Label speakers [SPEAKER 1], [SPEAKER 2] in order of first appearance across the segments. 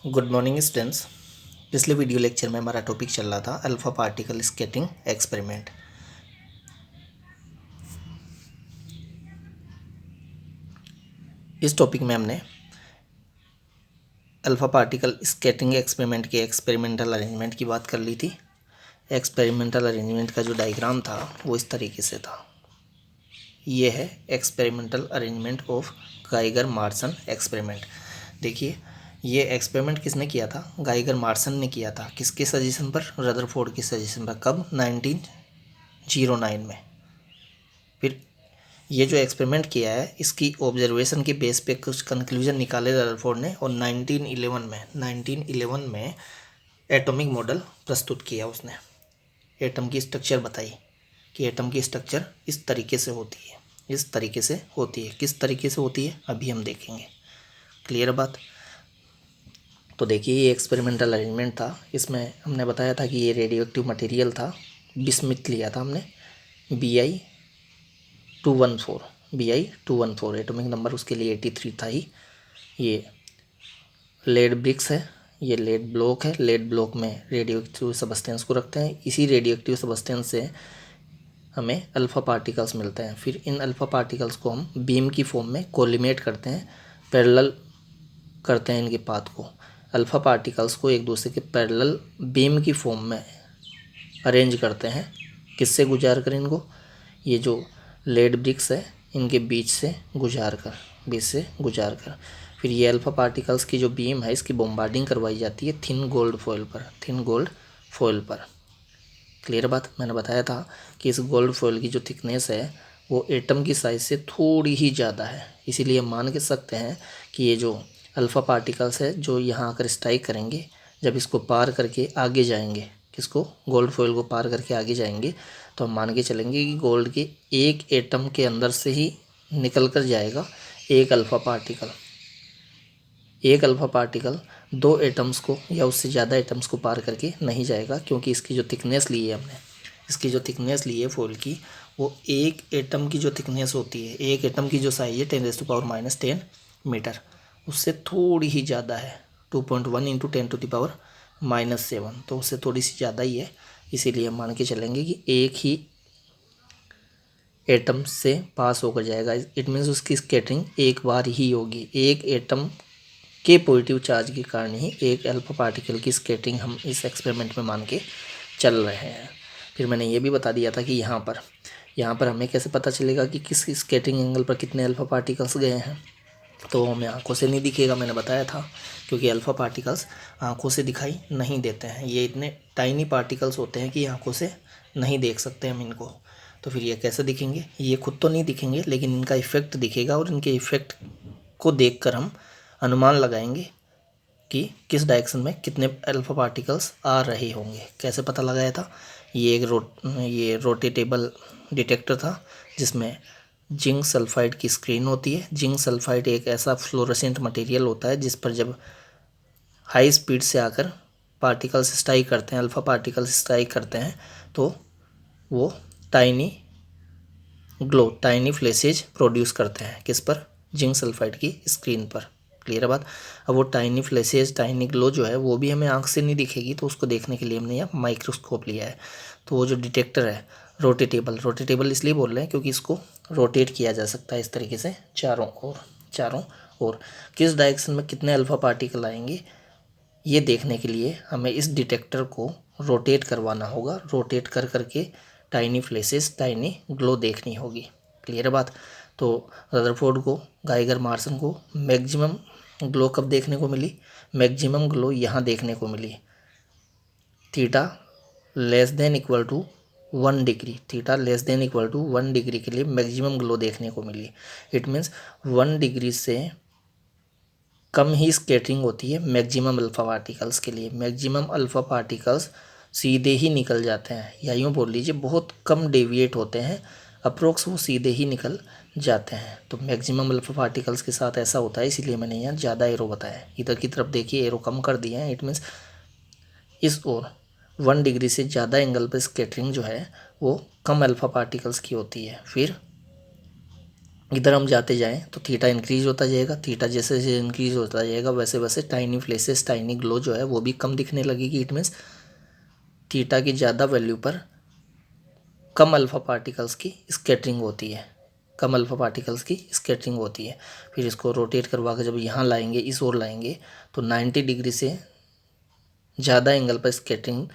[SPEAKER 1] Good morning students. पिछले video lecture में हमारा टॉपिक चल रहा था अल्फ़ा पार्टिकल स्कैटरिंग एक्सपेरिमेंट। इस टॉपिक में हमने अल्फ़ा पार्टिकल स्कैटरिंग एक्सपेरिमेंट के एक्सपेरिमेंटल अरेंजमेंट की बात कर ली थी। एक्सपेरिमेंटल अरेंजमेंट का जो डायग्राम था वो इस तरीके से था। ये है experimental arrangement of Geiger Marsons experiment. देखिए, ये एक्सपेरिमेंट किसने किया था? गाइगर मार्सन ने किया था। किसके सजेशन पर? रदरफोर्ड के सजेशन पर। कब? 1909 में। फिर ये जो एक्सपेरिमेंट किया है इसकी ऑब्जर्वेशन के बेस पे कुछ कंक्लूजन निकाले रदरफोर्ड ने, और 1911 में एटॉमिक मॉडल प्रस्तुत किया उसने। एटम की स्ट्रक्चर बताई कि एटम की स्ट्रक्चर इस तरीके से होती है, इस तरीके से होती है। किस तरीके से होती है अभी हम देखेंगे। क्लियर बात? तो देखिए, ये एक्सपेरिमेंटल अरेंजमेंट था। इसमें हमने बताया था कि ये रेडियो एक्टिव मटेरियल था। बिस्मिथ लिया था हमने, Bi214 एटॉमिक नंबर उसके लिए 83 था ही। ये लेड ब्रिक्स है, ये लेड ब्लॉक है। लेड ब्लॉक में रेडियो एक्टिव सबस्टेंस को रखते हैं। इसी रेडियो एक्टिव सबस्टेंस से हमें अल्फ़ा पार्टिकल्स मिलते हैं। फिर इन अल्फ़ा पार्टिकल्स को हम बीम की फॉर्म में कोलिमेट करते हैं, पैरेलल करते हैं इनके पाथ को। अल्फ़ा पार्टिकल्स को एक दूसरे के पैरेलल बीम की फॉर्म में अरेंज करते हैं। किससे गुजार कर? इनको, ये जो लेड ब्रिक्स है इनके बीच से गुजार कर। फिर ये अल्फ़ा पार्टिकल्स की जो बीम है इसकी बॉम्बार्डिंग करवाई जाती है थिन गोल्ड फॉइल पर। क्लियर बात? मैंने बताया था कि इस गोल्ड फॉइल की जो थिकनेस है वो एटम की साइज़ से थोड़ी ही ज़्यादा है। इसीलिए मान के सकते हैं कि ये जो अल्फ़ा पार्टिकल्स है जो यहाँ आकर स्ट्राइक करेंगे, जब इसको पार करके आगे जाएंगे, किसको? गोल्ड फॉइल को पार करके आगे जाएंगे, तो हम मान के चलेंगे कि गोल्ड के एक एटम के अंदर से ही निकल कर जाएगा एक अल्फ़ा पार्टिकल। एक अल्फ़ा पार्टिकल दो एटम्स को या उससे ज़्यादा एटम्स को पार करके नहीं जाएगा, क्योंकि इसकी जो थिकनेस ली है हमने, इसकी जो थिकनेस ली है फॉइल की, वो एक एटम की जो थिकनेस होती है, एक एटम की जो साइज है 10⁻⁻10 मीटर, उससे थोड़ी ही ज़्यादा है। 2.1 × 10⁻⁻7, तो उससे थोड़ी सी ज़्यादा ही है। इसीलिए हम मान के चलेंगे कि एक ही एटम से पास होकर जाएगा। इट मीन्स उसकी स्कैटरिंग एक बार ही होगी। एक एटम के पॉजिटिव चार्ज के कारण ही एक अल्फ़ा पार्टिकल की स्कैटरिंग हम इस एक्सपेरिमेंट में मान के चल रहे हैं। फिर मैंने ये भी बता दिया था कि यहाँ पर हमें कैसे पता चलेगा कि किस स्कैटरिंग एंगल पर कितने अल्फ़ा पार्टिकल्स गए हैं। तो हमें आंखों से नहीं दिखेगा, मैंने बताया था, क्योंकि अल्फ़ा पार्टिकल्स आंखों से दिखाई नहीं देते हैं। ये इतने टाइनी पार्टिकल्स होते हैं कि आंखों से नहीं देख सकते हम इनको। तो फिर ये कैसे दिखेंगे? ये खुद तो नहीं दिखेंगे, लेकिन इनका इफ़ेक्ट दिखेगा, और इनके इफ़ेक्ट को देखकर हम अनुमान लगाएंगे कि किस डायरेक्शन में कितने अल्फ़ा पार्टिकल्स आ रहे होंगे। कैसे पता लगाया था? ये एक रोटेटेबल डिटेक्टर था जिसमें जिंक सल्फाइड की स्क्रीन होती है। जिंक सल्फाइड एक ऐसा फ्लोरोसेंट मटेरियल होता है जिस पर जब हाई स्पीड से आकर पार्टिकल्स स्ट्राइक करते हैं, अल्फ़ा पार्टिकल्स स्ट्राइक करते हैं, तो वो टाइनी फ्लैशेज प्रोड्यूस करते हैं। किस पर? जिंक सल्फाइड की स्क्रीन पर। क्लियर है बात? अब वो टाइनी फ्लैशेज, टाइनी ग्लो जो है वो भी हमें आंख से नहीं दिखेगी, तो उसको देखने के लिए हमने यहाँ माइक्रोस्कोप लिया है। तो वो जो डिटेक्टर है रोटेटेबल इसलिए बोल रहे हैं क्योंकि इसको रोटेट किया जा सकता है इस तरीके से चारों ओर। किस डायरेक्शन में कितने अल्फ़ा पार्टिकल आएंगे ये देखने के लिए हमें इस डिटेक्टर को रोटेट करवाना होगा। रोटेट कर करके टाइनी फ्लैशेस, टाइनी ग्लो देखनी होगी। क्लियर है बात? तो रदरफोर्ड को, गाइगर मार्सन को मैक्सिमम ग्लो कब देखने को मिली? मैक्सिमम ग्लो यहाँ देखने को मिली θ < 1 डिग्री के लिए मैक्सिमम ग्लो देखने को मिली। इट मीन्स 1 डिग्री से कम ही स्कैटरिंग होती है मैक्सिमम अल्फ़ा पार्टिकल्स के लिए। मैक्सिमम अल्फ़ा पार्टिकल्स सीधे ही निकल जाते हैं, या यूँ बोल लीजिए बहुत कम डेविएट होते हैं, अप्रोक्स वो सीधे ही निकल जाते हैं। तो मैक्सिमम अल्फ़ा पार्टिकल्स के साथ ऐसा होता है, इसीलिए मैंने यहाँ ज़्यादा एरो बताया है। इधर की तरफ देखिए एरो कम कर दिए हैं। इट मीन्स इस ओर 1 डिग्री से ज़्यादा एंगल पर स्कैटरिंग जो है वो कम अल्फ़ा पार्टिकल्स की होती है। फिर इधर हम जाते जाएं तो थीटा इंक्रीज होता जाएगा, थीटा जैसे जैसे इंक्रीज होता जाएगा वैसे वैसे टाइनी फ्लैशेस, टाइनी ग्लो जो है वो भी कम दिखने लगेगी। इट मीन्स थीटा की ज़्यादा वैल्यू पर कम अल्फ़ा पार्टिकल्स की स्कैटरिंग होती है, कम अल्फ़ा पार्टिकल्स की स्कैटरिंग होती है। फिर इसको रोटेट करवा कर जब यहाँ लाएंगे, इस ओर लाएंगे, तो 90 डिग्री से ज़्यादा एंगल पर स्कैटरिंग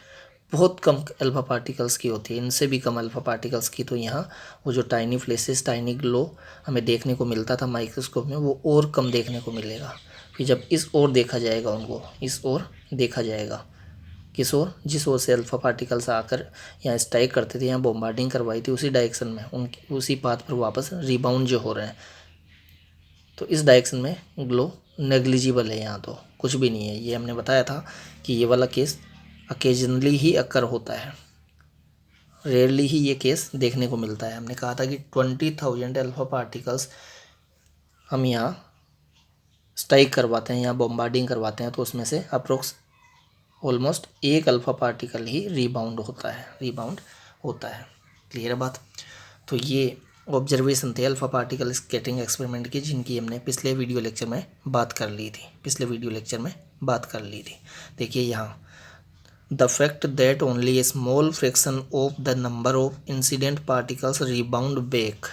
[SPEAKER 1] बहुत कम अल्फ़ा पार्टिकल्स की होती है, इनसे भी कम अल्फ़ा पार्टिकल्स की। तो यहाँ वो जो टाइनी फ्लैशेस, टाइनी ग्लो हमें देखने को मिलता था माइक्रोस्कोप में, वो और कम देखने को मिलेगा। फिर जब इस ओर देखा जाएगा, उनको इस ओर देखा जाएगा, किस ओर, जिस ओर से अल्फ़ा पार्टिकल्स आकर यहाँ स्ट्राइक करते थे, यहाँ बॉम्बार्डिंग करवाई थी, उसी डायरेक्शन में उनकी उसी पाथ पर वापस रिबाउंड जो हो रहे हैं, तो इस डायरेक्शन में ग्लो नेग्लिजिबल है, यहाँ तो कुछ भी नहीं है। ये हमने बताया था कि ये वाला केस अकेजनली ही अकर होता है, रेयरली ही ये केस देखने को मिलता है। हमने कहा था कि 20,000 अल्फ़ा पार्टिकल्स हम यहाँ स्ट्राइक करवाते हैं, यहाँ बॉम्बार्डिंग करवाते हैं, तो उसमें से अप्रोक्स ऑलमोस्ट एक अल्फ़ा पार्टिकल ही रिबाउंड होता है। क्लियर है बात। तो ये ऑब्जर्वेशन थे अल्फ़ा पार्टिकल स्कैटरिंग एक्सपेरिमेंट की, जिनकी हमने पिछले वीडियो लेक्चर में बात कर ली थी। देखिए यहाँ, the fact that only A small fraction of the number of incident particles rebound back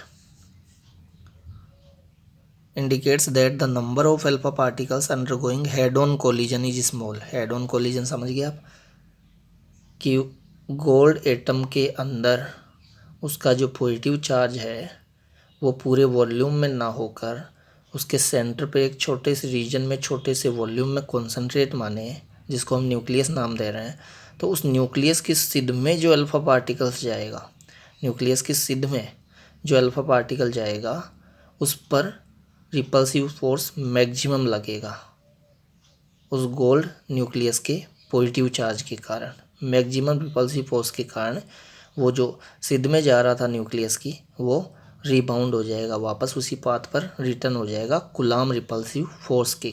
[SPEAKER 1] indicates that the number of alpha particles undergoing head-on collision is small। head-on collision समझ गए आप, कि गोल्ड एटम के अंदर उसका जो positive charge है वो पूरे वॉल्यूम में ना होकर उसके सेंटर पे एक छोटे से रीजन में, छोटे से वॉल्यूम में कॉन्सेंट्रेट माने, जिसको हम न्यूक्लियस नाम दे रहे हैं। तो उस न्यूक्लियस की सिद में जो अल्फ़ा पार्टिकल्स जाएगा, न्यूक्लियस की सिद में जो अल्फ़ा पार्टिकल जाएगा, उस पर रिपल्सिव फोर्स मैक्सिमम लगेगा, उस गोल्ड न्यूक्लियस के पॉजिटिव चार्ज के कारण, मैक्सिमम रिपल्सिव फोर्स के कारण वो जो सिद में जा रहा था न्यूक्लियस की, वो रिबाउंड हो जाएगा, वापस उसी पाथ पर रिटर्न हो जाएगा कूलॉम रिपल्सिव फोर्स के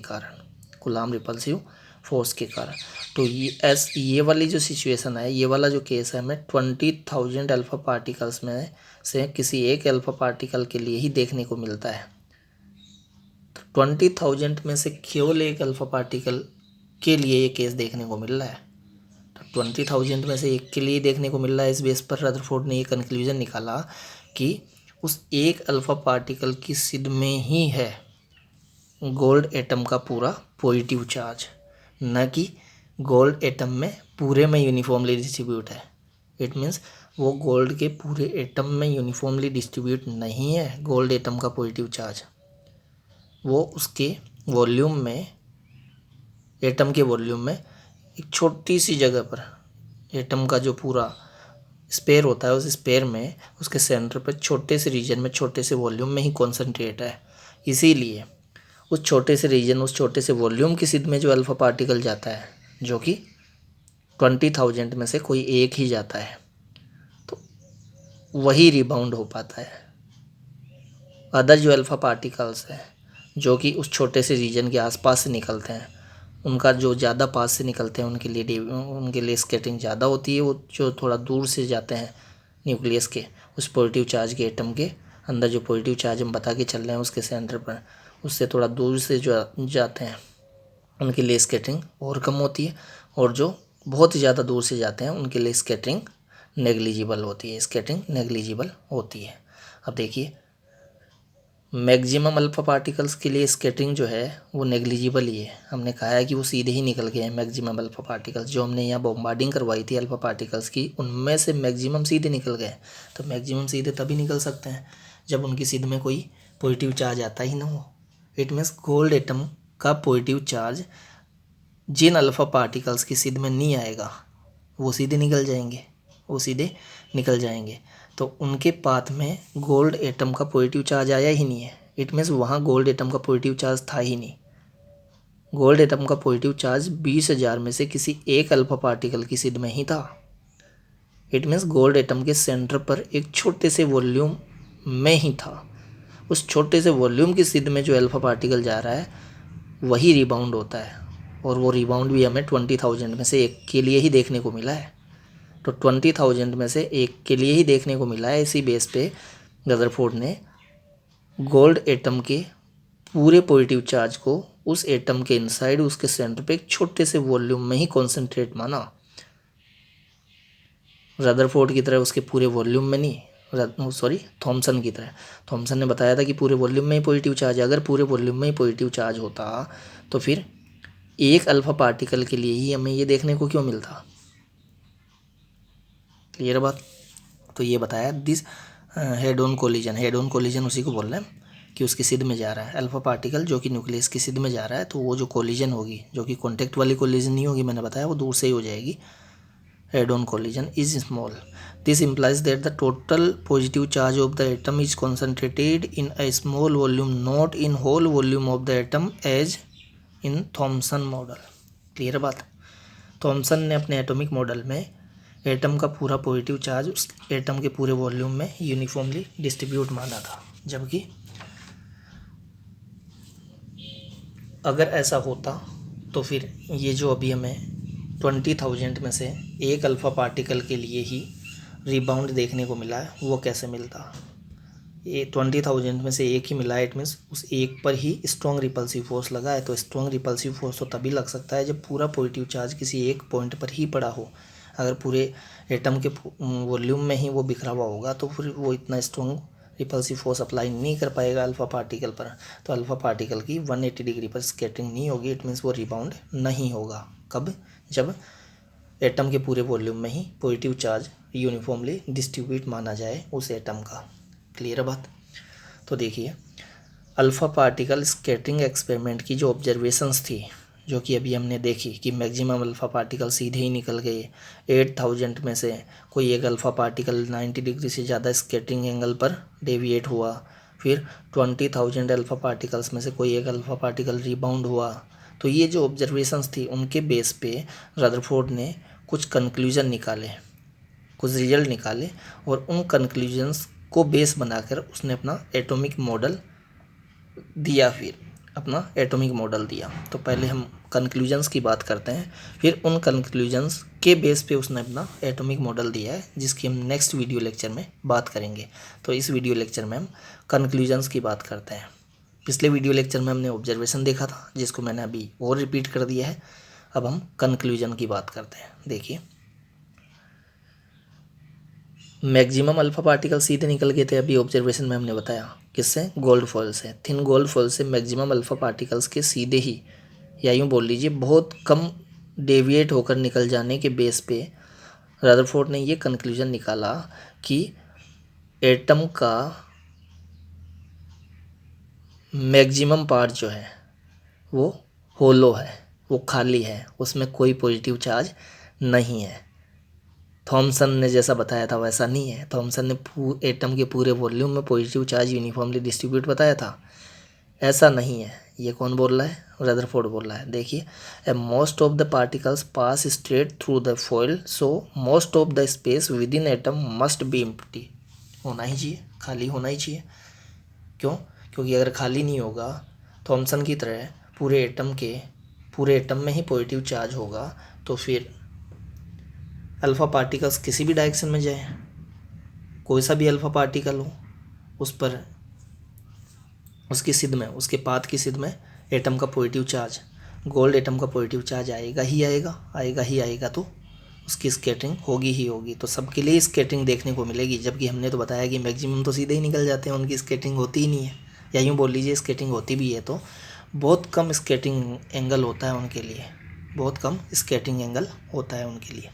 [SPEAKER 1] कारण। तो ये वाली जो सिचुएशन है, ये वाला जो केस है, हमें 20,000 अल्फ़ा पार्टिकल्स में से किसी एक अल्फ़ा पार्टिकल के लिए ही देखने को मिलता है। 20,000 में से केवल एक अल्फ़ा पार्टिकल के लिए ये केस देखने को मिल रहा है, तो 20,000 में से एक के लिए देखने को मिल रहा है। इस बेस पर रदरफोर्ड ने ये कंक्लूजन निकाला कि उस एक अल्फ़ा पार्टिकल की सिद में ही है गोल्ड एटम का पूरा पॉजिटिव चार्ज, न कि गोल्ड एटम में पूरे में यूनिफॉर्मली डिस्ट्रीब्यूट है। इट मीन्स वो गोल्ड के पूरे एटम में यूनिफॉर्मली डिस्ट्रीब्यूट नहीं है गोल्ड एटम का पॉजिटिव चार्ज, वो उसके वॉल्यूम में, एटम के वॉल्यूम में एक छोटी सी जगह पर, एटम का जो पूरा स्पेयर होता है, उस स्पेयर में उसके सेंटर पर छोटे से रीजन में, छोटे से वॉल्यूम में ही कॉन्सेंट्रेट है। इसीलिए उस छोटे से रीजन, उस छोटे से वॉल्यूम की सिद में जो अल्फ़ा पार्टिकल जाता है, जो कि 20,000 में से कोई एक ही जाता है, तो वही रिबाउंड हो पाता है। अदर जो अल्फ़ा पार्टिकल्स हैं जो कि उस छोटे से रीजन के आसपास से निकलते हैं, उनका जो ज़्यादा पास से निकलते हैं उनके लिए स्कैटरिंग ज़्यादा होती है। वो जो थोड़ा दूर से जाते हैं न्यूक्लियस के, उस पॉजिटिव चार्ज के एटम के अंदर, जो पॉजिटिव चार्ज हम बता के चल रहे हैं उसके सेंटर पर, उससे थोड़ा दूर से जो जाते हैं उनके लिए स्कैटरिंग और कम होती है, और जो बहुत ही ज़्यादा दूर से जाते हैं उनके लिए स्कैटरिंग नेग्लिजिबल होती है। अब देखिए, मैक्सिमम अल्फ़ा पार्टिकल्स के लिए स्कैटरिंग जो है वो नेग्लिजिबल ही है। हमने कहा है कि वो सीधे ही निकल गए हैं मैक्सिमम अल्फ़ा पार्टिकल्स, जो हमने यहाँ बॉम्बार्डिंग करवाई थी अल्फ़ा पार्टिकल्स की, उनमें से मैक्सिमम सीधे निकल गए। तो मैक्सिमम सीधे तभी निकल सकते हैं जब उनकी सिद में कोई पॉजिटिव चार्ज आता ही ना हो। इट मीन्स गोल्ड एटम का पॉजिटिव चार्ज जिन अल्फ़ा पार्टिकल्स की सिद में नहीं आएगा वो सीधे निकल जाएंगे। तो उनके पाथ में गोल्ड एटम का पॉजिटिव चार्ज आया ही नहीं है। इट मीन्स वहाँ गोल्ड एटम का पॉजिटिव चार्ज था ही नहीं। गोल्ड एटम का पॉजिटिव चार्ज 20,000 में से किसी एक अल्फ़ा पार्टिकल की सिद में ही था। इट मीन्स गोल्ड एटम के सेंटर पर एक छोटे से वॉल्यूम में ही था। उस छोटे से वॉल्यूम की सिद में जो अल्फ़ा पार्टिकल जा रहा है वही रिबाउंड होता है, और वो रिबाउंड भी हमें 20,000 में से एक के लिए ही देखने को मिला है। तो 20,000 में से एक के लिए ही देखने को मिला है। इसी बेस पे रदरफोर्ड ने गोल्ड एटम के पूरे पॉजिटिव चार्ज को उस एटम के इनसाइड उसके सेंटर पे एक छोटे से वॉल्यूम में ही कॉन्सेंट्रेट माना, रदरफोर्ड की तरह उसके पूरे वॉल्यूम में नहीं, सॉरी थॉमसन की तरह। थॉमसन ने बताया था कि पूरे वॉल्यूम में ही पॉजिटिव चार्ज है। अगर पूरे वॉल्यूम में ही पॉजिटिव चार्ज होता तो फिर एक अल्फा पार्टिकल के लिए ही हमें ये देखने को क्यों मिलता। क्लियर बात। तो ये बताया this head on collision, head on collision उसी को बोल रहे हैं कि उसकी सिद में जा रहा है अल्फा पार्टिकल जो कि न्यूक्लियस की सिद में जा रहा है, तो वो जो कोलिजन होगी, जो कि कॉन्टेक्ट वाली कोलिजन नहीं होगी, मैंने बताया वो दूर से ही हो जाएगी, head on collision is small. This implies that the total positive charge of the atom is concentrated in a small volume, not in whole volume of the atom as in Thompson model. Clear बात। Thompson ने अपने atomic model में atom का पूरा positive charge उस atom के पूरे volume में यूनिफॉर्मली डिस्ट्रीब्यूट माना था, जबकि अगर ऐसा होता तो फिर ये जो अभी हमें 20,000 में से एक अल्फ़ा पार्टिकल के लिए ही रिबाउंड देखने को मिला है, वो कैसे मिलता। ये 20,000 में से एक ही मिला है, इट मीन्स उस एक पर ही स्ट्रॉन्ग रिपल्सिव फोर्स लगा है। तो स्ट्रॉन्ग रिपल्सिव फोर्स तो तभी लग सकता है जब पूरा पॉजिटिव चार्ज किसी एक पॉइंट पर ही पड़ा हो। अगर पूरे एटम के वॉल्यूम में ही वो बिखरा हुआ होगा तो फिर वो इतना स्ट्रॉन्ग रिपल्सिव फोर्स अप्लाई नहीं कर पाएगा अल्फ़ा पार्टिकल पर। तो अल्फ़ा पार्टिकल की 180 डिग्री पर स्कैटरिंग नहीं होगी, इट मीन्स वो रिबाउंड नहीं होगा। कब? जब एटम के पूरे वॉल्यूम में ही पॉजिटिव चार्ज यूनिफॉर्मली डिस्ट्रीब्यूट माना जाए उस एटम का। क्लियर बात। तो देखिए अल्फ़ा पार्टिकल स्कैटरिंग एक्सपेरिमेंट की जो ऑब्जर्वेशंस थी, जो कि अभी हमने देखी कि मैक्सिमम अल्फ़ा पार्टिकल सीधे ही निकल गए। 8,000 में से कोई एक अल्फ़ा पार्टिकल 90 डिग्री से ज़्यादा स्कैटरिंग एंगल पर डेविएट हुआ। फिर 20,000 अल्फ़ा पार्टिकल्स में से कोई एक अल्फ़ा पार्टिकल रिबाउंड हुआ। तो ये जो ऑब्जर्वेशंस थी उनके बेस पे रदरफोर्ड ने कुछ कंक्लूजन निकाले, कुछ रिजल्ट निकाले, और उन कंक्लूजन्स को बेस बनाकर उसने अपना एटॉमिक मॉडल दिया। फिर अपना एटॉमिक मॉडल दिया। तो पहले हम कंक्लूजन्स की बात करते हैं, फिर उन कंक्लूजन्स के बेस पे उसने अपना एटॉमिक मॉडल दिया है, जिसकी हम नेक्स्ट वीडियो लेक्चर में बात करेंगे। तो इस वीडियो लेक्चर में हम कंक्लूजन्स की बात करते हैं। पिछले वीडियो लेक्चर में हमने ऑब्जर्वेशन देखा था, जिसको मैंने अभी और रिपीट कर दिया है। अब हम कंक्लूजन की बात करते हैं। देखिए मैक्सिमम अल्फ़ा पार्टिकल सीधे निकल गए थे, अभी ऑब्जर्वेशन में हमने बताया। किससे? गोल्ड फॉयल से। थिन गोल्ड फॉयल से मैक्सिमम अल्फ़ा पार्टिकल्स के सीधे ही, या यूँ बोल लीजिए बहुत कम डेविएट होकर निकल जाने के बेस पे रदरफोर्ड ने ये कंक्लूजन निकाला कि एटम का मैक्सिमम पार्ट जो है वो होलो है, वो खाली है, उसमें कोई पॉजिटिव चार्ज नहीं है। थॉमसन ने जैसा बताया था वैसा नहीं है। थॉमसन ने एटम के पूरे वॉल्यूम में पॉजिटिव चार्ज यूनिफॉर्मली डिस्ट्रीब्यूट बताया था, ऐसा नहीं है। ये कौन बोल रहा है? रदरफोर्ड बोल रहा है। देखिए a most of the particles pass straight through the foil, so most of the space with in atom must be empty. होना ही चाहिए, खाली होना ही चाहिए। क्यों? क्योंकि अगर खाली नहीं होगा, थॉमसन की तरह पूरे एटम में ही पॉजिटिव चार्ज होगा, तो फिर अल्फ़ा पार्टिकल्स किसी भी डायरेक्शन में जाए, कोई सा भी अल्फ़ा पार्टिकल हो, उस पर उसकी सिद में, उसके पाथ की सिद में एटम का पॉजिटिव चार्ज, गोल्ड एटम का पॉजिटिव चार्ज आएगा ही आएगा, आएगा ही आएगा। तो उसकी स्कैटरिंग होगी ही होगी। तो सबके लिए स्कैटरिंग देखने को मिलेगी, जबकि हमने तो बताया कि मैक्सिमम तो सीधे ही निकल जाते हैं, उनकी स्कैटरिंग होती ही नहीं है। या यूँ बोल लीजिए स्कैटरिंग होती भी है तो बहुत कम स्कैटरिंग एंगल होता है उनके लिए, बहुत कम स्कैटरिंग एंगल होता है उनके लिए।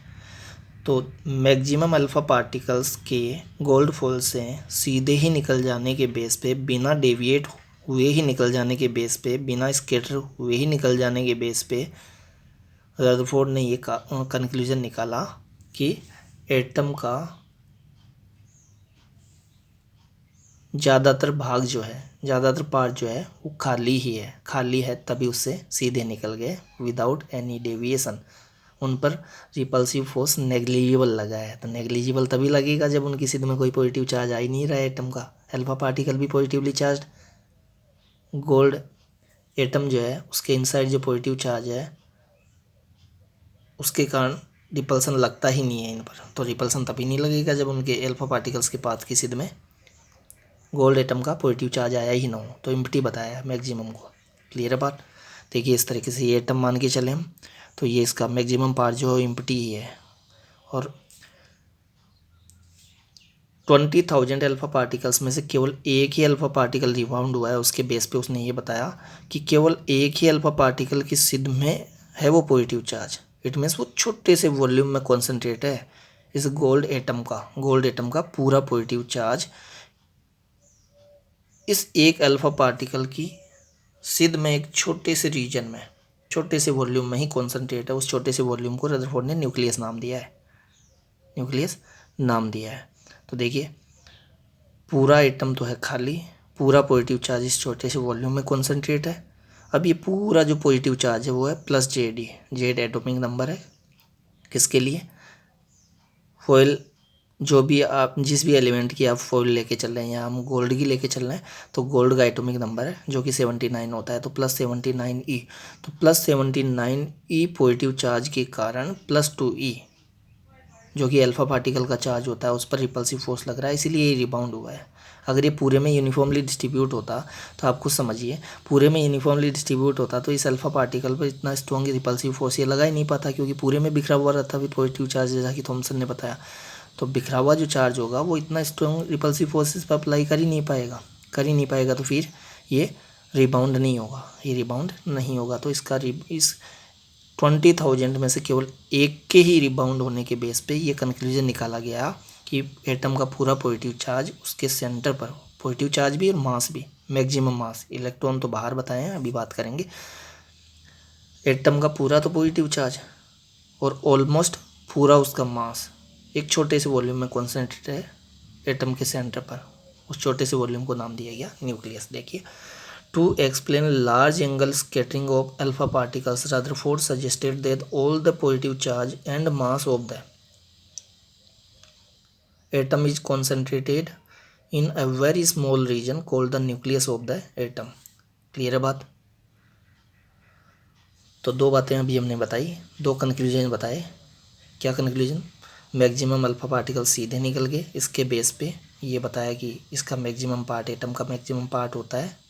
[SPEAKER 1] तो मैक्सिमम अल्फ़ा पार्टिकल्स के गोल्ड फॉल से सीधे ही निकल जाने के बेस पे, बिना डेविएट हुए ही निकल जाने के बेस पे, बिना स्कैटर हुए ही निकल जाने के बेस पे रदरफोर्ड ने ये कंक्लूजन निकाला कि एटम का ज़्यादातर भाग जो है, ज़्यादातर पार्ट जो है वो खाली ही है, खाली है, तभी उससे सीधे निकल गए विदाउट एनी डेविएशन। उन पर रिपल्सिव फोर्स नेग्लिजिबल लगा है। तो नेग्लिजिबल तभी लगेगा जब उनकी सिद में कोई पॉजिटिव चार्ज आ ही नहीं रहा है एटम का। अल्फा पार्टिकल भी पॉजिटिवली चार्ज, गोल्ड एटम जो है उसके इनसाइड जो पॉजिटिव चार्ज है उसके कारण रिपल्सन लगता ही नहीं है इन पर। तो रिपल्सन तभी नहीं लगेगा जब उनके अल्फा पार्टिकल्स के पाथ की सिद में गोल्ड एटम का पॉजिटिव चार्ज आया ही ना हो, तो एम्प्टी बताया मैक्सिमम को। क्लियर है बात। देखिए इस तरीके से ये एटम मान के चले हम, तो ये इसका मैक्सिमम पार्ट जो है एम्प्टी ही है। और 20,000 अल्फा पार्टिकल्स में से केवल एक ही अल्फा पार्टिकल रिबाउंड हुआ है। उसके बेस पे उसने ये बताया कि केवल एक ही अल्फा पार्टिकल की सिद्ध में है वो पॉजिटिव चार्ज। इट मीन्स वो छोटे से वॉल्यूम में कॉन्सेंट्रेट है। इस गोल्ड एटम का पूरा पॉजिटिव चार्ज इस एक अल्फा पार्टिकल की सिद्ध में एक छोटे से रीजन में, छोटे से वॉल्यूम में ही कॉन्सेंट्रेट है। उस छोटे से वॉल्यूम को रदरफोर्ड ने न्यूक्लियस नाम दिया है। तो देखिए पूरा एटम तो है खाली, पूरा पॉजिटिव चार्ज इस छोटे से वॉल्यूम में कॉन्सेंट्रेट है। अब ये पूरा जो पॉजिटिव चार्ज है वो है plus Z. Z atomic number है किसके लिए, फॉइल, जो भी आप जिस भी एलिमेंट की आप फॉइल लेके चल रहे हैं, या हम गोल्ड की लेके चल रहे हैं, तो गोल्ड का एटॉमिक नंबर है जो कि 79 होता है, तो +79 E। तो +79 E पॉजिटिव चार्ज के कारण +2 E जो कि अल्फा पार्टिकल का चार्ज होता है उस पर रिपल्सिव फोर्स लग रहा है, इसीलिए ये रिबाउंड हुआ है। अगर ये पूरे में यूनिफॉर्मली डिस्ट्रीब्यूट होता, तो आप खुद समझिए, पूरे में यूनिफॉर्मली डिस्ट्रीब्यूट होता तो इस अल्फा पार्टिकल पर इतना स्ट्रॉन्ग रिपल्सिव फोर्स ये लगा ही नहीं पाता, क्योंकि पूरे में बिखरा हुआ रहता भी पॉजिटिव चार्ज, जैसा कि थॉमसन ने बताया। तो बिखरा हुआ जो चार्ज होगा वो इतना स्ट्रॉन्ग रिपल्सिव फोर्सेस पर अप्लाई कर ही नहीं पाएगा, तो फिर ये रिबाउंड नहीं होगा। तो इसका इस 20,000 में से केवल एक के ही रिबाउंड होने के बेस पे ये कंक्लूजन निकाला गया कि एटम का पूरा पॉजिटिव चार्ज उसके सेंटर पर, पॉजिटिव चार्ज भी और मास भी, मैक्सिमम मास, इलेक्ट्रॉन तो बाहर बताए हैं, अभी बात करेंगे। एटम का पूरा तो पॉजिटिव चार्ज और ऑलमोस्ट पूरा उसका मास एक छोटे से वॉल्यूम में कॉन्सेंट्रेट है एटम के सेंटर पर। उस छोटे से वॉल्यूम को नाम दिया गया न्यूक्लियस। देखिए, to explain large angle scattering of alpha particles, Rutherford suggested that all the positive charge and mass of the atom is concentrated in a very small region called the nucleus of the atom. Clear है बात। तो दो बातें अभी हमने बताई, दो conclusion बताए। क्या कंक्लूजन, मैक्सिमम अल्फा पार्टिकल सीधे निकल गए। इसके बेस पे ये बताया कि इसका मैक्सिमम पार्ट, एटम का मैक्सिमम पार्ट होता है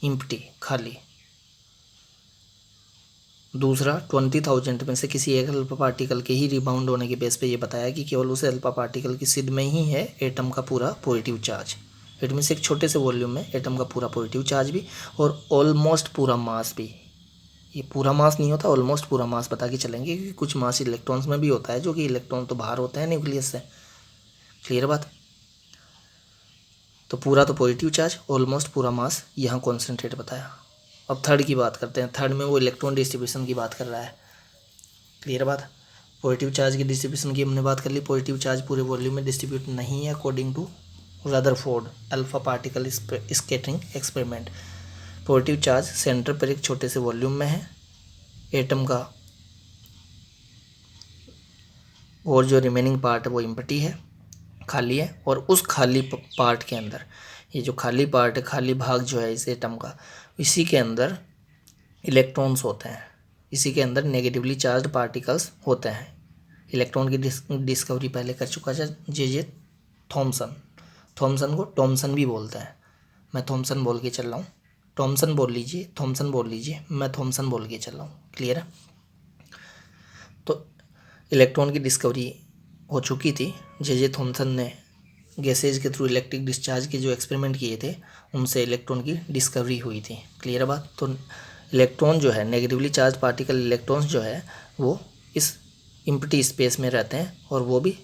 [SPEAKER 1] इम्प्टी, खाली। दूसरा, 20,000 में से किसी एक अल्फा पार्टिकल के ही रिबाउंड होने के बेस पे ये बताया कि केवल उस अल्फा पार्टिकल की सिद्ध में ही है एटम का पूरा पॉजिटिव चार्ज। इट मीन्स एक छोटे से वॉल्यूम में एटम का पूरा पॉजिटिव चार्ज भी और ऑलमोस्ट पूरा मास भी। ये पूरा मास नहीं होता, ऑलमोस्ट पूरा मास बता के चलेंगे, क्योंकि कुछ मास इलेक्ट्रॉन्स में भी होता है, जो कि इलेक्ट्रॉन तो बाहर होते हैं न्यूक्लियस से। क्लियर बात। तो पूरा तो पॉजिटिव चार्ज, ऑलमोस्ट पूरा मास यहाँ कॉन्सेंट्रेट बताया। अब थर्ड की बात करते हैं। थर्ड में वो इलेक्ट्रॉन डिस्ट्रीब्यूशन की बात कर रहा है। क्लियर बात। पॉजिटिव चार्ज की डिस्ट्रीब्यूशन की हमने बात कर ली। पॉजिटिव चार्ज पूरे वॉल्यूम में डिस्ट्रीब्यूट नहीं है according to Rutherford alpha particle scattering experiment. Positive charge centre पर एक छोटे से वॉल्यूम में है एटम का, और जो रिमेनिंग पार्ट है वो एम्प्टी है, खाली है। और उस खाली पार्ट के अंदर, ये जो खाली पार्ट है, खाली भाग जो है इस एटम का, इसी के अंदर इलेक्ट्रॉन्स होते हैं, इसी के अंदर नेगेटिवली चार्ज्ड पार्टिकल्स होते हैं। इलेक्ट्रॉन की डिस्कवरी पहले कर चुका है जे थॉमसन। थॉमसन को टॉमसन भी बोलते हैं। मैं थॉमसन बोल के चल रहा हूँ, टॉमसन बोल लीजिए, थॉमसन बोल लीजिए, मैं थॉमसन बोल के चल रहा हूँ। क्लियर है। तो इलेक्ट्रॉन की डिस्कवरी हो चुकी थी। जे थॉमसन ने गैसेज के थ्रू इलेक्ट्रिक डिस्चार्ज के जो एक्सपेरिमेंट किए थे, उनसे इलेक्ट्रॉन की डिस्कवरी हुई थी। क्लियर बात। तो इलेक्ट्रॉन जो है, नेगेटिवली चार्ज पार्टिकल इलेक्ट्रॉन्स जो है, वो इस इम्प्टी स्पेस में रहते हैं, और वो भी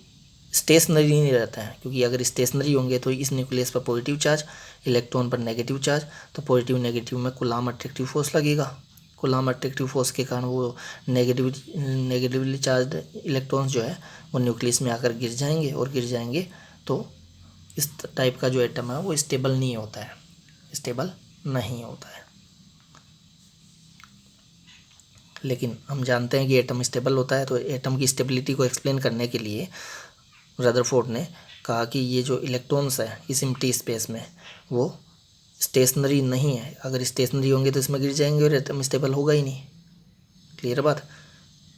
[SPEAKER 1] स्टेशनरी नहीं रहते हैं, क्योंकि अगर स्टेशनरी होंगे तो इस न्यूक्लियस पर पॉजिटिव चार्ज, इलेक्ट्रॉन पर नेगेटिव चार्ज, तो पॉजिटिव नेगेटिव में कूलाम्ब अट्रैक्टिव फोर्स लगेगा। कूलाम्ब अट्रैक्टिव फोर्स के कारण वो नेगेटिवली चार्ज इलेक्ट्रॉन्स जो है वो न्यूक्लियस में आकर गिर जाएंगे तो इस टाइप का जो एटम है वो स्टेबल नहीं होता है। लेकिन हम जानते हैं कि एटम स्टेबल होता है। तो एटम की स्टेबिलिटी को एक्सप्लेन करने के लिए रदरफोर्ड ने कहा कि ये जो इलेक्ट्रॉन्स है इस एम्प्टी स्पेस में, वो स्टेशनरी नहीं है। अगर स्टेशनरी होंगे तो इसमें गिर जाएंगे और एटम स्टेबल होगा ही नहीं। क्लियर बात।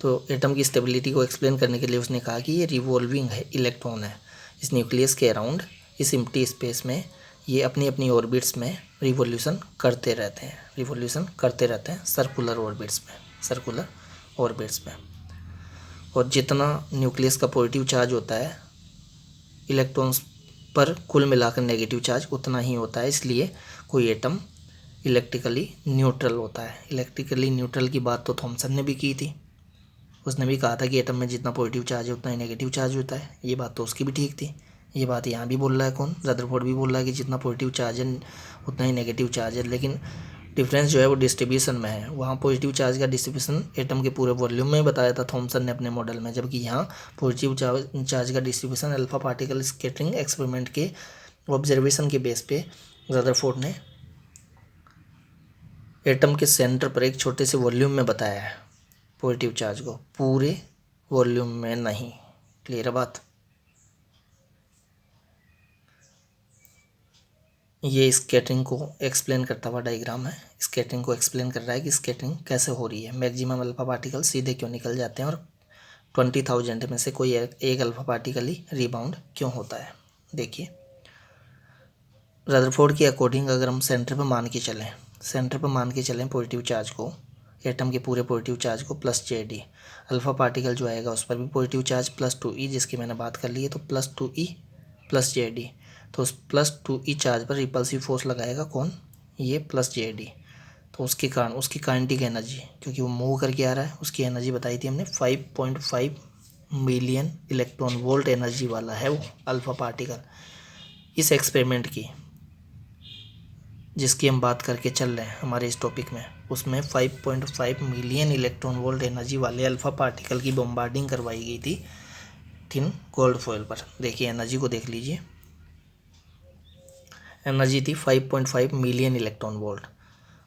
[SPEAKER 1] तो एटम की स्टेबिलिटी को एक्सप्लेन करने के लिए उसने कहा कि ये रिवॉल्विंग है इलेक्ट्रॉन है इस न्यूक्लियस के अराउंड, इस एम्प्टी स्पेस में ये अपनी अपनी ऑर्बिट्स में रिवॉल्यूशन करते रहते हैं सर्कुलर ऑर्बिट्स में। और जितना न्यूक्लियस का पॉजिटिव चार्ज होता है इलेक्ट्रॉन्स पर कुल मिलाकर नेगेटिव चार्ज उतना ही होता है, इसलिए कोई एटम इलेक्ट्रिकली न्यूट्रल होता है। इलेक्ट्रिकली न्यूट्रल की बात तो थॉमसन ने भी की थी, उसने भी कहा था कि एटम में जितना पॉजिटिव चार्ज है उतना ही नेगेटिव चार्ज होता है। ये बात तो उसकी भी ठीक थी। ये बात यहाँ भी बोल रहा है कौन, रदरफोर्ड भी बोल रहा है कि जितना पॉजिटिव चार्ज है उतना ही नेगेटिव चार्ज है, लेकिन डिफरेंस जो है वो डिस्ट्रीब्यूशन में है। वहाँ पॉजिटिव चार्ज का डिस्ट्रीब्यूशन एटम के पूरे वॉल्यूम में बताया था थॉमसन ने अपने मॉडल में, जबकि यहाँ पॉजिटिव चार्ज का distribution alpha particle scattering experiment के ऑब्जर्वेशन के बेस पे रदरफोर्ड ने एटम के सेंटर पर एक छोटे से वॉल्यूम में बताया है पॉजिटिव चार्ज को, पूरे वॉल्यूम में नहीं। क्लियर है बात। ये स्कैटरिंग को एक्सप्लेन करता हुआ डायग्राम है। स्कैटरिंग को एक्सप्लेन कर रहा है कि स्कैटरिंग कैसे हो रही है, मैक्सिमम अल्फा पार्टिकल सीधे क्यों निकल जाते हैं और 20,000 में से कोई एक अल्फा पार्टिकल ही रिबाउंड क्यों होता है। देखिए रदरफोर्ड के अकॉर्डिंग अगर हम सेंटर पर मान के चलें पॉजिटिव चार्ज को, एटम के पूरे पॉजिटिव चार्ज को प्लस JD, अल्फा पार्टिकल जो आएगा उस पर भी पॉजिटिव चार्ज प्लस 2E, जिसकी मैंने बात कर ली है, तो प्लस 2E प्लस JD, तो उस प्लस 2E चार्ज पर रिपल्सिव फोर्स लगाएगा कौन, ये प्लस JD। तो उसके कारण उसकी काइनेटिक एनर्जी, क्योंकि वो मूव करके आ रहा है, उसकी एनर्जी बताई थी हमने 5.5 मिलियन इलेक्ट्रॉन वोल्ट एनर्जी वाला है वो अल्फा पार्टिकल। इस एक्सपेरिमेंट की जिसकी हम बात करके चल रहे हैं हमारे इस टॉपिक में, उसमें 5.5 मिलियन इलेक्ट्रॉन वोल्ट एनर्जी वाले अल्फा पार्टिकल की बम्बार्डिंग करवाई गई थी थिन गोल्ड फॉयल पर। देखिए एनर्जी को देख लीजिए, एनर्जी थी 5.5 मिलियन इलेक्ट्रॉन वोल्ट।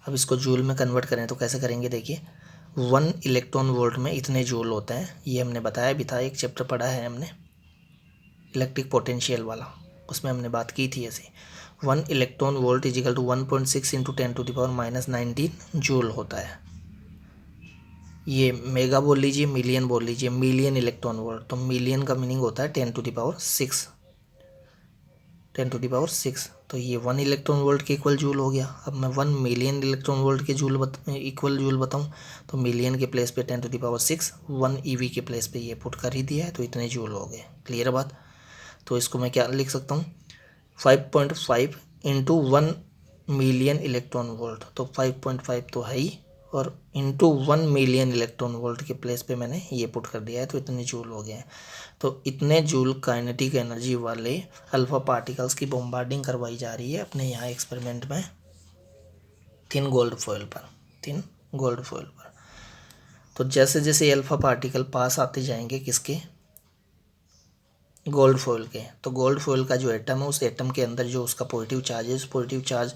[SPEAKER 1] अब इसको जूल में कन्वर्ट करें तो कैसे करेंगे, देखिए 1 इलेक्ट्रॉन वोल्ट में इतने जूल होते हैं, ये हमने बताया भी था, एक चैप्टर पढ़ा है हमने इलेक्ट्रिक पोटेंशियल वाला, उसमें हमने बात की थी ऐसे। 1 electron volt is equal to 1.6 into 10⁻⁻19 joule होता है। ये मेगा बोल लीजिए, मिलियन बोल लीजिए, मिलियन इलेक्ट्रॉन वोल्ट, तो मिलियन का मीनिंग होता है 10⁻6, तो ये 1 इलेक्ट्रॉन वोल्ट के इक्वल जूल हो गया। अब मैं 1 मिलियन इलेक्ट्रॉन वोल्ट के इक्वल जूल बताऊं तो मिलियन के प्लेस पे 10⁻6, 1 EV के प्लेस पे ये पुट कर ही दिया है, तो इतने जूल हो गए। क्लियर है बात। तो इसको मैं क्या लिख सकता हूँ, 5.5 इंटू 1 मिलियन इलेक्ट्रॉन वोल्ट, तो 5.5 तो है ही, और इंटू 1 मिलियन इलेक्ट्रॉन वोल्ट के प्लेस पे मैंने ये पुट कर दिया है, तो इतने जूल हो गए हैं। तो इतने जूल काइनेटिक एनर्जी वाले अल्फा पार्टिकल्स की बॉम्बार्डिंग करवाई जा रही है अपने यहाँ एक्सपेरिमेंट में थिन गोल्ड फॉयल पर। तो जैसे जैसे अल्फा पार्टिकल पास आते जाएंगे किसके, गोल्ड फॉयल के, तो गोल्ड फॉयल का जो एटम है उस एटम के अंदर जो उसका पॉजिटिव चार्ज है, उस पॉजिटिव चार्ज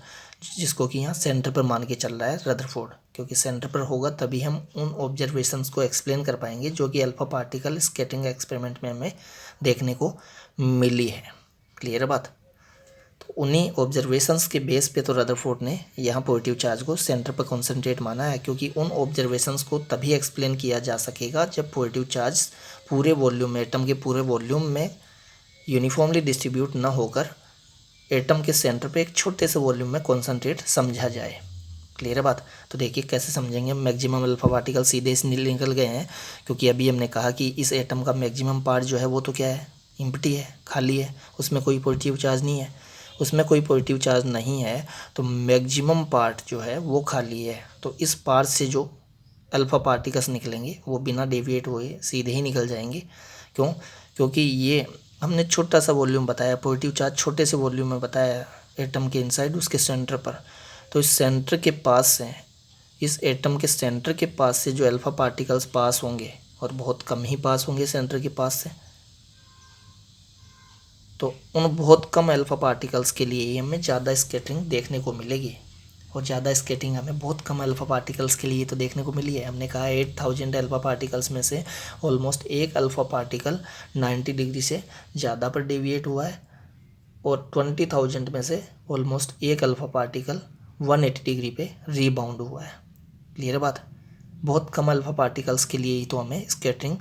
[SPEAKER 1] जिसको कि यहाँ सेंटर पर मान के चल रहा है रदरफोर्ड, क्योंकि सेंटर पर होगा तभी हम उन ऑब्जर्वेशंस को एक्सप्लेन कर पाएंगे जो कि अल्फा पार्टिकल स्कैटरिंग एक्सपेरिमेंट में हमें देखने को मिली है। क्लियर है बात। तो उन्हीं ऑब्जर्वेशंस के बेस पे तो रदरफोर्ड ने यहाँ पॉजिटिव चार्ज को सेंटर पर कॉन्सेंट्रेट माना है, क्योंकि उन ऑब्जर्वेशंस को तभी एक्सप्लेन किया जा सकेगा जब पॉजिटिव चार्ज पूरे वॉल्यूम में, एटम के पूरे वॉल्यूम में यूनिफॉर्मली डिस्ट्रीब्यूट न होकर एटम के सेंटर पे एक छोटे से वॉल्यूम में कॉन्सेंट्रेट समझा जाए। क्लियर है बात। तो देखिए कैसे समझेंगे, मैक्सिमम अल्फा पार्टिकल सीधे इस निकल गए हैं, क्योंकि अभी हमने कहा कि इस एटम का मैक्सिमम पार्ट जो है वो तो क्या है, एम्प्टी है, खाली है, उसमें कोई पॉजिटिव चार्ज नहीं है, तो मैक्सिमम पार्ट जो है वो खाली है। तो इस पार्ट से जो अल्फा पार्टिकल्स निकलेंगे वो बिना डेविएट हुए सीधे ही निकल जाएंगे। क्यों, क्योंकि ये हमने छोटा सा वॉल्यूम बताया, पॉजिटिव चार्ज छोटे से वॉल्यूम में बताया एटम के इनसाइड उसके सेंटर पर। तो इस सेंटर के पास से, इस एटम के सेंटर के पास से जो अल्फा पार्टिकल्स पास होंगे, और बहुत कम ही पास होंगे सेंटर के पास से, तो उन बहुत कम अल्फा पार्टिकल्स के लिए ही हमें ज़्यादा स्कैटरिंग देखने को मिलेगी, और ज़्यादा स्कैटरिंग हमें बहुत कम अल्फा पार्टिकल्स के लिए तो देखने को मिली है। हमने कहा 8000 अल्फा पार्टिकल्स में से ऑलमोस्ट एक अल्फा पार्टिकल 90 डिग्री से ज़्यादा पर डेविएट हुआ है, और 20,000 में से ऑलमोस्ट एक अल्फा पार्टिकल 180 डिग्री पे रीबाउंड हुआ है। क्लियर बात। बहुत कम अल्फा पार्टिकल्स के लिए ही तो हमें स्कैटरिंग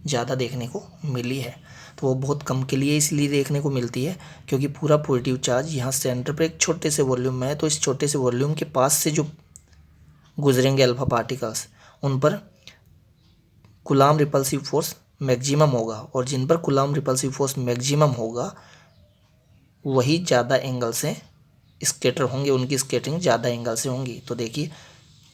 [SPEAKER 1] ज़्यादा देखने को मिली है। तो वो बहुत कम के लिए इसलिए देखने को मिलती है क्योंकि पूरा पॉजिटिव चार्ज यहाँ सेंटर पर एक छोटे से वॉल्यूम में है, तो इस छोटे से वॉल्यूम के पास से जो गुजरेंगे अल्फा पार्टिकल्स उन पर कूलम्ब रिपल्सिव फोर्स मैक्सिमम होगा, और जिन पर कूलम्ब रिपल्सिव फोर्स मैक्सिमम होगा वही ज़्यादा एंगल से स्केटर होंगे, उनकी स्केटरिंग ज़्यादा एंगल से होंगी। तो देखिए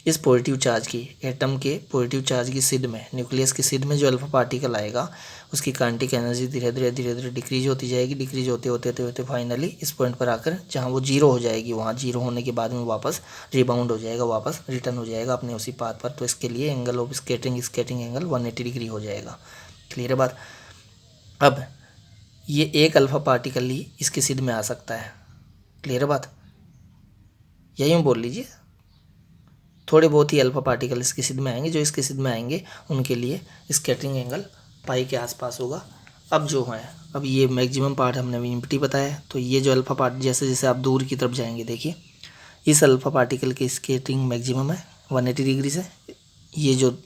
[SPEAKER 1] इस पॉजिटिव चार्ज की एटम के पॉजिटिव चार्ज की सिद में, न्यूक्लियस की सिद में जो अल्फा पार्टिकल आएगा उसकी काइनेटिक एनर्जी धीरे धीरे डिक्रीज होती जाएगी। डिक्रीज होते होते होते होते फाइनली इस पॉइंट पर आकर जहाँ वो जीरो हो जाएगी, वहाँ जीरो होने के बाद में वापस रिबाउंड हो जाएगा, वापस रिटर्न हो जाएगा अपने उसी पाथ पर। तो इसके लिए angle of skating angle 180 degree हो जाएगा। क्लियर है बात। अब ये एक अल्फा पार्टिकल ही इसकी सिद में आ सकता है। क्लियर है बात। यही हम बोल लीजिए थोड़े बहुत ही अल्फा पार्टिकल इसकी सिद में आएंगे, जो इसकी सिद में आएंगे उनके लिए स्कैटरिंग एंगल पाई के आसपास होगा। अब जो है, अब ये मैक्सिमम पार्ट हमने एम्प्टी बताया, तो ये जो अल्फा पार्ट जैसे जैसे आप दूर की तरफ जाएंगे, देखिए इस अल्फा पार्टिकल की स्कैटरिंग मैक्सिमम है 180 डिग्री से। ये जो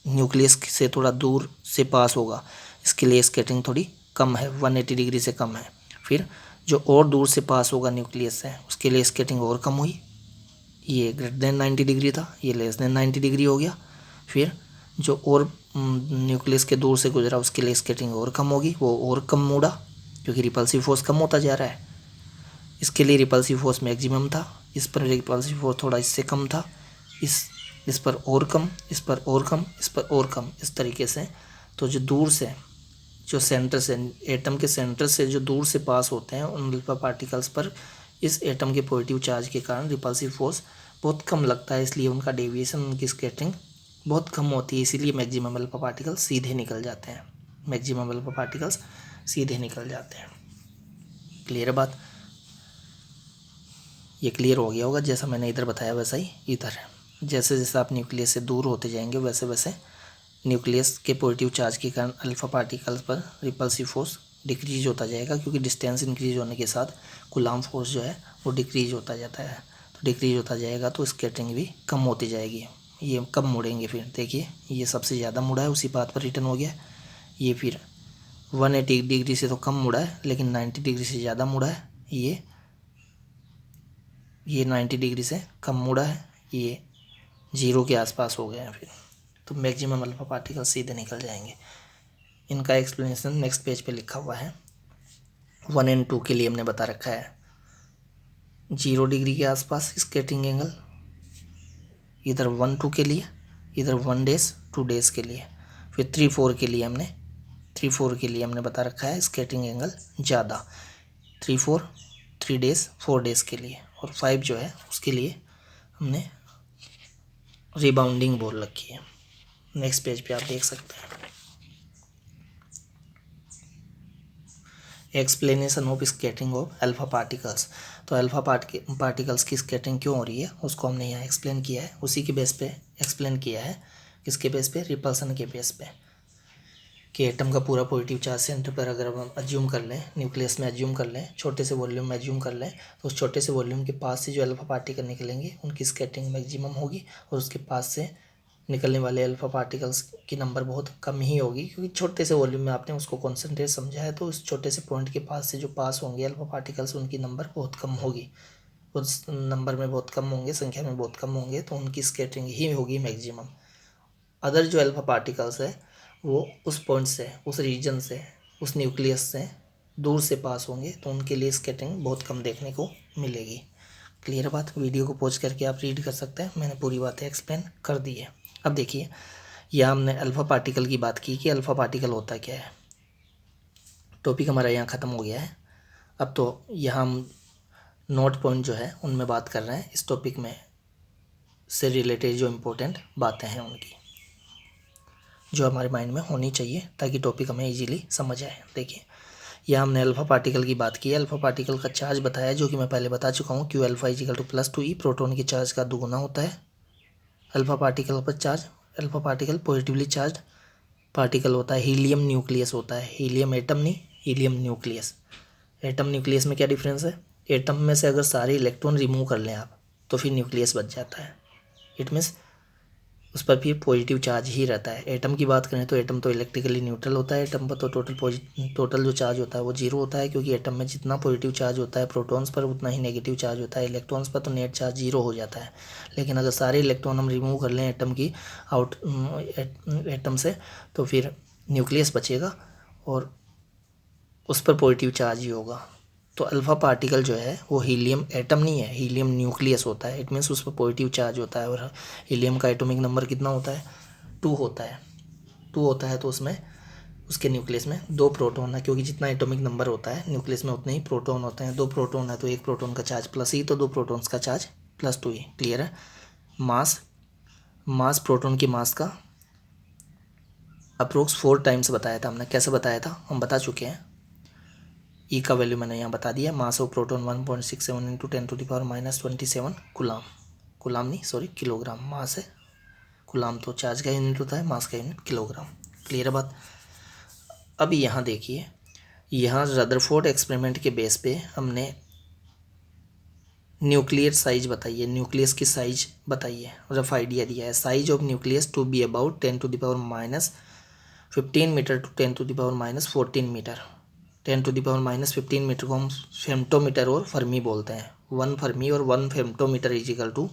[SPEAKER 1] न्यूक्लियस से थोड़ा दूर से पास होगा इसके लिए स्कैटरिंग थोड़ी कम है, 180 डिग्री से कम है। फिर जो और दूर से पास होगा न्यूक्लियस से उसके लिए स्कैटरिंग और कम हुई, ये ग्रेटर देन 90 डिग्री था, ये लेस देन 90 डिग्री हो गया। फिर जो और न्यूक्लियस के दूर से गुजरा उसके लिए स्कैटरिंग और कम होगी, वो और कम मुड़ा क्योंकि रिपल्सिव फोर्स कम होता जा रहा है। इसके लिए रिपल्सिव फोर्स मैक्सिमम था, इस पर रिपल्सिव फोर्स थोड़ा इससे कम था, इस पर और कम, इस पर और कम, इस पर और कम, इस तरीके से। तो जो दूर से, जो सेंटर से, एटम के सेंटर से जो दूर से पास होते हैं उन अल्फा पार्टिकल्स पर इस एटम के पॉजिटिव चार्ज के कारण रिपल्सिव फोर्स बहुत कम लगता है, इसलिए उनका डेविएशन, उनकी स्कैटरिंग बहुत कम होती है। इसीलिए मैक्सिमम अल्फा पार्टिकल्स सीधे निकल जाते हैं, मैक्सिमम अल्फा पार्टिकल्स सीधे निकल जाते हैं। क्लियर है बात। ये क्लियर हो गया होगा, जैसा मैंने इधर बताया वैसा ही इधर। जैसे जैसे आप न्यूक्लियस से दूर होते जाएंगे वैसे वैसे न्यूक्लियस के पॉजिटिव चार्ज के कारण अल्फा पार्टिकल्स पर रिपल्सिव फोर्स डिक्रीज होता जाएगा, क्योंकि डिस्टेंस इंक्रीज होने के साथ कूलम्ब फोर्स जो है वो डिक्रीज होता जाता है। तो डिक्रीज होता जाएगा तो स्कैटरिंग भी कम होती जाएगी, ये कम मुड़ेंगे। फिर देखिए ये सबसे ज़्यादा मुड़ा है, उसी पाथ पर रिटर्न हो गया। ये फिर 180 डिग्री से तो कम मुड़ा है लेकिन 90 डिग्री से ज़्यादा मुड़ा है। ये 90 डिग्री से कम मुड़ा है, ये जीरो के आसपास हो गए हैं। फिर तो मैक्सिमम अल्फा पार्टिकल सीधे निकल जाएंगे। इनका एक्सप्लेनेशन नेक्स्ट पेज पे लिखा हुआ है। 1 और 2 के लिए हमने बता रखा है 0 डिग्री के आसपास स्कैटरिंग एंगल, इधर 1 2 के लिए, इधर 1 डेज 2 डेज के लिए। फिर 3 4 के लिए हमने बता रखा है स्कैटरिंग एंगल ज़्यादा, 3 4 3 डेज 4 डेज के लिए। और 5 जो है उसके लिए हमने रिबाउंडिंग बोल रखी है। नेक्स्ट पेज पे आप देख सकते हैं explanation of scattering of alpha particles. तो अल्फा पार्टिकल्स की स्कैटरिंग क्यों हो रही है उसको हमने यहाँ एक्सप्लेन किया है, उसी के बेस पे एक्सप्लेन किया है। किसके बेस पे? रिपल्सन के बेस पे, कि एटम का पूरा पॉजिटिव चार्ज सेंटर पर अगर हम अज्यूम कर लें, न्यूक्लियस में अज्यूम कर लें, छोटे से वॉल्यूम में अज्यूम कर लें, तो उस छोटे से वॉल्यूम के पास से जो अल्फा पार्टिकल निकलेंगे उनकी स्कैटरिंग मैक्सिमम होगी, और उसके पास से निकलने वाले अल्फा पार्टिकल्स की नंबर बहुत कम ही होगी, क्योंकि छोटे से वॉल्यूम में आपने उसको कॉन्सेंट्रेट समझा है। तो उस छोटे से पॉइंट के पास से जो पास होंगे अल्फा पार्टिकल्स उनकी नंबर बहुत कम होगी, उस नंबर में बहुत कम होंगे, संख्या में बहुत कम होंगे, तो उनकी स्कैटरिंग ही होगी मैक्सिमम। अदर जो अल्फा पार्टिकल्स है वो उस पॉइंट से, उस रीजन से, उस न्यूक्लियस से दूर से पास होंगे, तो उनके लिए स्कैटरिंग बहुत कम देखने को मिलेगी। क्लियर बात। वीडियो को पॉज करके आप रीड कर सकते हैं, मैंने पूरी बातें एक्सप्लेन कर दी है। अब देखिए यहाँ हमने अल्फा पार्टिकल की बात की कि अल्फा पार्टिकल होता क्या है। टॉपिक हमारा यहाँ ख़त्म हो गया है। अब तो यहाँ हम नोट पॉइंट जो है उनमें बात कर रहे हैं, इस टॉपिक में से रिलेटेड जो इम्पोर्टेंट बातें हैं उनकी, जो हमारे माइंड में होनी चाहिए ताकि टॉपिक हमें इजीली समझ आए। देखिए यहाँ हमने अल्फा पार्टिकल की बात की है, अल्फा पार्टिकल का चार्ज बताया, जो कि मैं पहले बता चुका हूँ, Q alpha is equal to +2e, proton के चार्ज का दुगुना होता है अल्फा पार्टिकल पर charge. Alpha particle positively charge particle होता है, हीलियम न्यूक्लियस होता है, हीलियम एटम नहीं, हीलियम न्यूक्लियस। एटम न्यूक्लियस में क्या डिफरेंस है? एटम में से अगर सारे इलेक्ट्रॉन रिमूव कर लें आप तो फिर न्यूक्लियस बच जाता है। इट मीन्स उस पर भी पॉजिटिव चार्ज ही रहता है। एटम की बात करें तो एटम तो इलेक्ट्रिकली न्यूट्रल होता है, एटम पर तो टोटल जो चार्ज होता है वो जीरो होता है, क्योंकि एटम में जितना पॉजिटिव चार्ज होता है प्रोटॉन्स पर उतना ही नेगेटिव चार्ज होता है। इलेक्ट्रॉन्स पर तो नेट चार्ज जीरो हो जाता है। लेकिन अगर सारे इलेक्ट्रॉन हम रिमूव कर लें एटम की एटम से, तो फिर न्यूक्लियस बचेगा और उस पर पॉजिटिव चार्ज ही होगा। तो अल्फ़ा पार्टिकल जो है वो हीलियम एटम नहीं है, हीलियम न्यूक्लियस होता है। इट मीन्स उस पर पॉजिटिव चार्ज होता है। और हीलियम का एटॉमिक नंबर कितना होता है? 2 होता है। 2 होता है तो उसमें उसके न्यूक्लियस में 2 प्रोटॉन है, क्योंकि जितना एटॉमिक नंबर होता है न्यूक्लियस में उतने ही प्रोटॉन होते हैं। 2 प्रोटॉन है तो एक प्रोटॉन का चार्ज प्लस ही, तो 2 प्रोटॉन्स का चार्ज +2 ही। क्लियर है? मास प्रोटॉन की मास का अप्रोक्स 4 टाइम्स बताया था हमने। कैसे बताया था हम बता चुके हैं। ई का वैल्यू मैंने यहाँ बता दिया। Mass of proton 1.67 into 10⁻⁻27 कुलाम। कुलाम नहीं, सॉरी, किलोग्राम। मास है, कुलाम तो चार्ज का यूनिट होता है, मास का यूनिट किलोग्राम। क्लियर है बात? अब यहाँ देखिए, यहाँ रदरफोर्ड एक्सपेरिमेंट के बेस पे हमने न्यूक्लियर साइज बताई है, न्यूक्लियस की साइज बताई है, रफ आइडिया दिया है। Size of nucleus to be about 10⁻⁻15 metre to 10⁻⁻14 metre. 10⁻⁻15 metre को हम फेम्टोमीटर और फर्मी बोलते हैं। 1 फर्मी और 1 फेम्टोमीटर इजिकल टू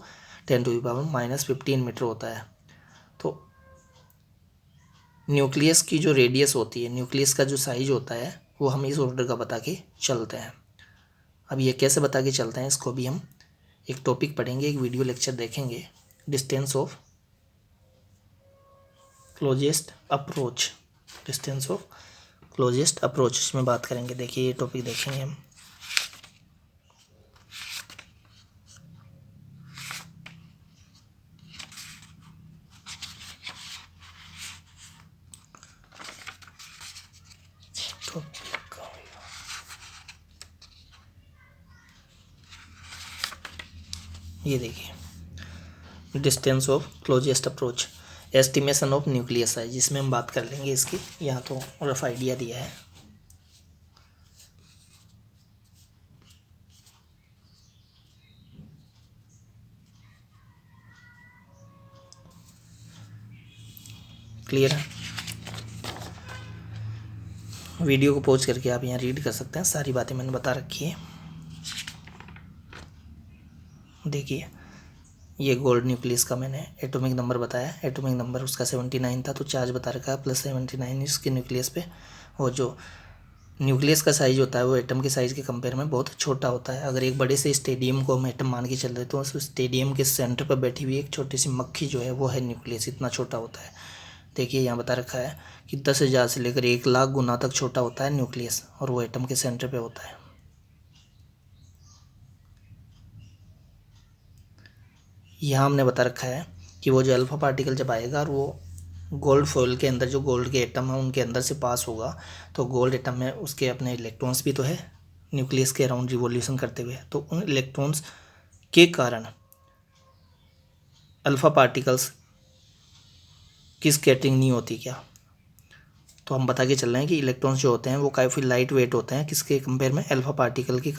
[SPEAKER 1] 10⁻⁻15 मीटर होता है। तो न्यूक्लियस की जो रेडियस होती है, न्यूक्लियस का जो साइज होता है, वो हम इस ऑर्डर का बता के चलते हैं। अब ये कैसे बता के चलते हैं, इसको भी हम एक टॉपिक पढ़ेंगे, एक वीडियो लेक्चर देखेंगे, distance of closest approach. Distance of closest approach इसमें बात करेंगे। देखिए ये टॉपिक देखेंगे हम। ये देखिए, distance of closest approach, estimation of nucleus size, जिसमें हम बात कर लेंगे इसकी। यहाँ तो रफ आइडिया दिया है। क्लियर है? वीडियो को पॉज करके आप यहाँ रीड कर सकते हैं, सारी बातें मैंने बता रखी है। देखिए ये गोल्ड न्यूक्लियस का मैंने एटॉमिक नंबर बताया। एटॉमिक नंबर उसका 79 था, तो चार्ज बता रखा है +79 इसके न्यूक्लियस पे। और जो न्यूक्लियस का साइज होता है वो एटम के साइज़ के कंपेयर में बहुत छोटा होता है। अगर एक बड़े से स्टेडियम को हम एटम मान के चल रहे तो उस स्टेडियम के सेंटर पर बैठी हुई एक छोटी सी मक्खी जो है वो है न्यूक्लियस, इतना छोटा होता है। देखिए यहाँ बता रखा है कि 10,000 से लेकर 1,00,000 गुना तक छोटा होता है न्यूक्लियस, और वो एटम के सेंटर पे होता है। यहाँ हमने बता रखा है कि वो जो अल्फ़ा पार्टिकल जब आएगा और वो गोल्ड फॉइल के अंदर, जो गोल्ड के एटम है उनके अंदर से पास होगा, तो गोल्ड एटम में उसके अपने इलेक्ट्रॉन्स भी तो है न्यूक्लियस के अराउंड रिवॉल्यूशन करते हुए। तो उन इलेक्ट्रॉन्स के कारण अल्फ़ा पार्टिकल्स की स्कैटरिंग नहीं होती क्या? तो हम बता के चल रहे हैं कि इलेक्ट्रॉन्स जो होते हैं वो काफ़ी लाइट वेट होते हैं, किसके कंपेयर में? अल्फ़ा पार्टिकल के